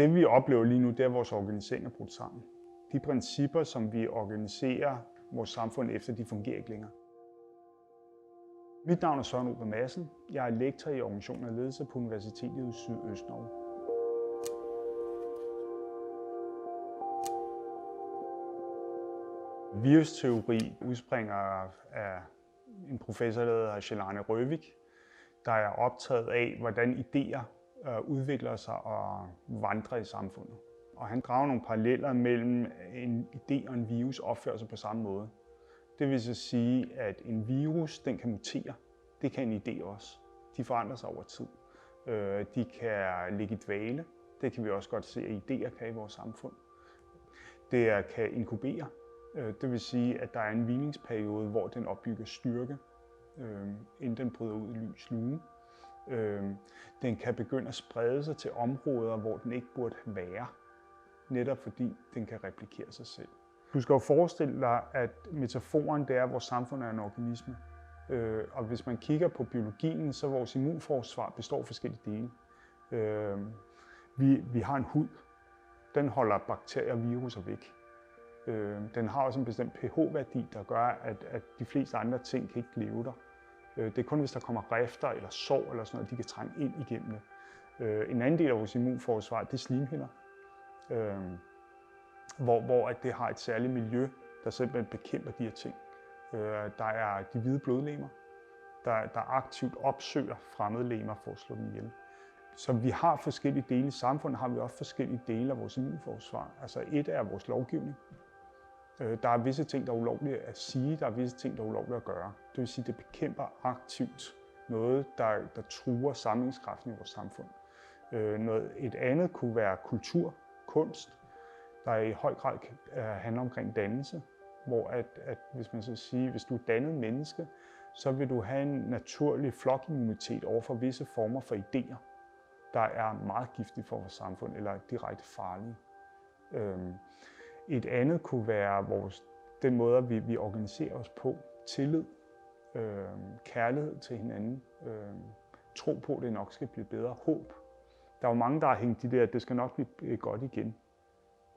Det vi oplever lige nu, det er, at vores organisering er brudt sammen. De principper, som vi organiserer vores samfund efter, de fungerer ikke længere. Mit navn er Søren Ober Madsen. Jeg er lektor i organisation og ledelse på Universitetet i Sydøstnorge. Virusteori udspringer af en professor, der hedder Jelena Røvik, der er optaget af, hvordan idéer udvikler sig og vandrer i samfundet. Og han drager nogle paralleller mellem en idé og en virus opfører sig på samme måde. Det vil så sige, at en virus, den kan mutere. Det kan en idé også. De forandrer sig over tid. De kan ligge i dvale. Det kan vi også godt se, at idéer kan i vores samfund. Det kan inkubere. Det vil sige, at der er en hvilingsperiode, hvor den opbygger styrke, inden den bryder ud i lys lue. Den kan begynde at sprede sig til områder, hvor den ikke burde være, netop fordi den kan replikere sig selv. Du skal jo forestille dig, at metaforen det er, at vores samfund er en organisme. Og hvis man kigger på biologien, så vores immunforsvar består af forskellige dele. Vi har en hud. Den holder bakterier og viruser væk. Den har også en bestemt pH-værdi, der gør, at de fleste andre ting kan ikke leve der. Det er kun, hvis der kommer rifter eller sår eller sådan noget, de kan trænge ind igennem det. En anden del af vores immunforsvar, det er slimhinder, hvor at det har et særligt miljø, der simpelthen bekæmper de her ting. Der er de hvide blodlegemer, der aktivt opsøger fremmede legemer for at slå dem ihjel. Så vi har forskellige dele i samfundet, har vi også forskellige dele af vores immunforsvar. Altså et er vores lovgivning. Der er visse ting, der er ulovlige at sige, der er visse ting, der er ulovlige at gøre. Det vil sige, at det bekæmper aktivt noget, der truer samlingskraften i vores samfund. Et andet kunne være kultur, kunst, der i høj grad handler omkring dannelse, hvor at hvis man så siger, hvis du er dannet menneske, så vil du have en naturlig flokimmunitet over for visse former for idéer, der er meget giftige for vores samfund eller direkte farlige. Et andet kunne være den måde, vi organiserer os på. Tillid, kærlighed til hinanden, tro på, at det nok skal blive bedre, håb. Der er jo mange, der har hængt de der, at det skal nok blive godt igen,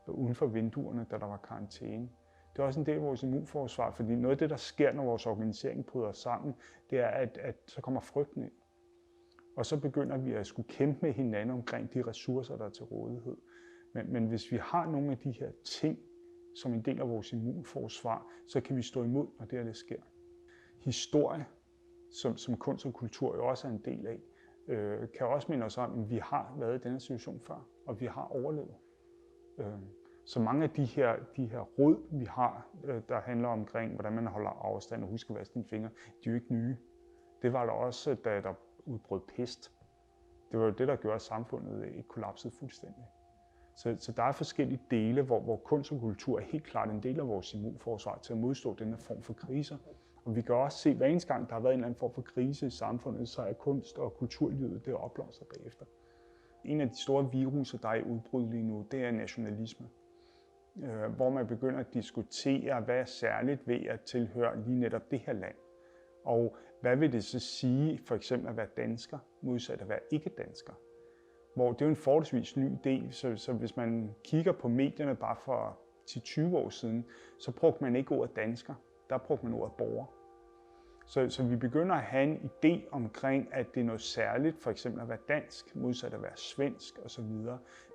uden for vinduerne, da der var karantæne. Det er også en del af vores immunforsvar, fordi noget af det, der sker, når vores organisering bryder sammen, det er, at så kommer frygten ind. Og så begynder vi at skulle kæmpe med hinanden omkring de ressourcer, der er til rådighed. Men hvis vi har nogle af de her ting, som en del af vores immunforsvar, så kan vi stå imod, når det her sker. Historie, som kunst og kultur jo også er en del af, kan også minde os om, at vi har været i denne situation før, og vi har overlevet. Så mange af de her råd, vi har, der handler omkring, hvordan man holder afstand og husker at vaske dine fingre, de er jo ikke nye. Det var der også, da der udbrød pest. Det var jo det, der gjorde, at samfundet ikke kollapsede fuldstændig. Så der er forskellige dele, hvor kunst og kultur er helt klart en del af vores immunforsvar til at modstå denne form for kriser. Og vi kan også se, at hver eneste gang, der har været en eller anden form for krise i samfundet, så er kunst- og kulturlivet det opblomstrer bagefter. En af de store viruser, der er i udbrud lige nu, det er nationalisme. Hvor man begynder at diskutere, hvad er særligt ved at tilhøre lige netop det her land. Og hvad vil det så sige, for eksempel at være dansker, modsat at være ikke-dansker? Hvor det er jo en forholdsvis ny idé, så hvis man kigger på medierne bare for 10-20 år siden, så brugte man ikke ordet dansker, der brugte man ordet borger. Så vi begynder at have en idé omkring, at det er noget særligt, for eksempel at være dansk, modsat at være svensk osv.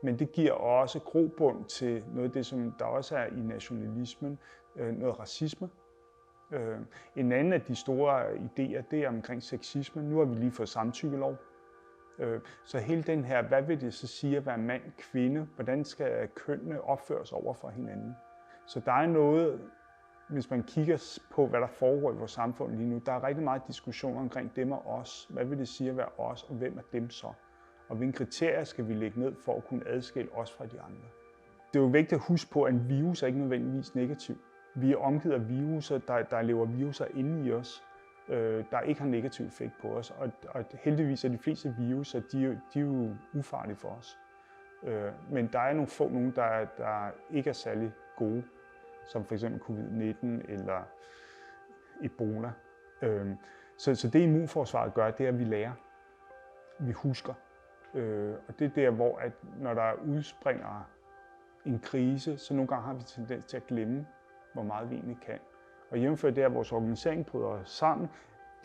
Men det giver også grobund til noget af det, som der også er i nationalismen, noget racisme. En anden af de store idéer, det er omkring sexisme. Nu har vi lige fået samtykkelov. Så hele den her, hvad vil det så sige at være mand, kvinde? Hvordan skal kønnene opføres over for hinanden? Så der er noget, hvis man kigger på, hvad der foregår i vores samfund lige nu, der er rigtig meget diskussion omkring dem og os. Hvad vil det sige at være os, og hvem er dem så? Og hvilke kriterier skal vi lægge ned for at kunne adskille os fra de andre? Det er jo vigtigt at huske på, at en virus er ikke nødvendigvis negativ. Vi er omgivet af viruser, der lever viruser inde i os, der ikke har negativ effekt på os. Og heldigvis er de fleste viruser, de er jo ufarlige for os. Men der er nogle der ikke er særlig gode, som f.eks. covid-19 eller Ebola. Så det immunforsvaret gør, det er, at vi lærer. Vi husker. Og det er der, hvor at når der udspringer en krise, så nogle gange har vi tendens til at glemme, hvor meget vi egentlig kan. Og jævnfør det, at vores organisering bryder sammen,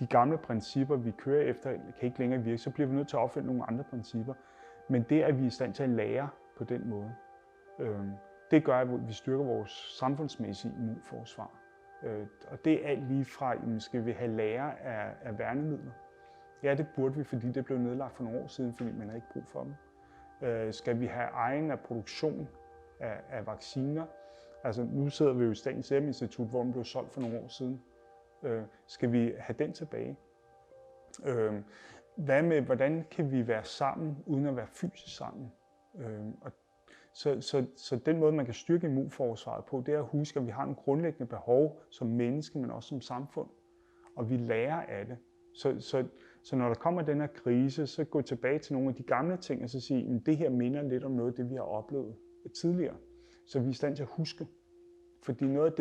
de gamle principper, vi kører efter, kan ikke længere virke, så bliver vi nødt til at opfinde nogle andre principper. Men det, at vi er i stand til at lære på den måde, det gør, at vi styrker vores samfundsmæssige immunforsvar. Og det er alt lige fra, skal vi have lære af værnemidler? Ja, det burde vi, fordi det blev nedlagt for nogle år siden, fordi man har ikke brug for dem. Skal vi have egen af produktion af vacciner? Altså, nu sidder vi jo i Statens Serum Institut, hvor den blev solgt for nogle år siden. Skal vi have den tilbage? Hvad med, hvordan kan vi være sammen, uden at være fysisk sammen? Så den måde, man kan styrke immunforsvaret på, det er at huske, at vi har nogle grundlæggende behov som menneske, men også som samfund. Og vi lærer af det. Så når der kommer den her krise, så gå tilbage til nogle af de gamle ting og så sige, at det her minder lidt om noget af det, vi har oplevet tidligere. Så vi er i stand til at huske. Fordi noget af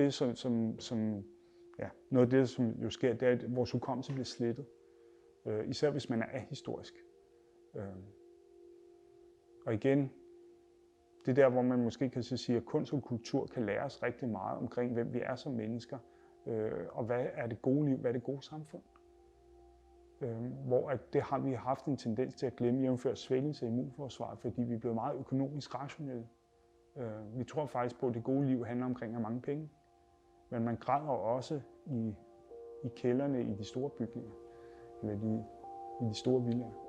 det, som jo sker, det er, at vores hukommelse bliver slettet. Især hvis man er ahistorisk. Og igen, det er der, hvor man måske kan sige, at kunst og kultur kan lære os rigtig meget omkring, hvem vi er som mennesker. Og hvad er det gode liv, hvad er det gode samfund. Hvor at det har vi haft en tendens til at glemme, jævnfør svækkelse af immunforsvaret, fordi vi er blevet meget økonomisk rationelle. Vi tror faktisk på, at det gode liv handler omkring at have mange penge. Men man græder også i kælderne i de store bygninger, eller i de store villaer.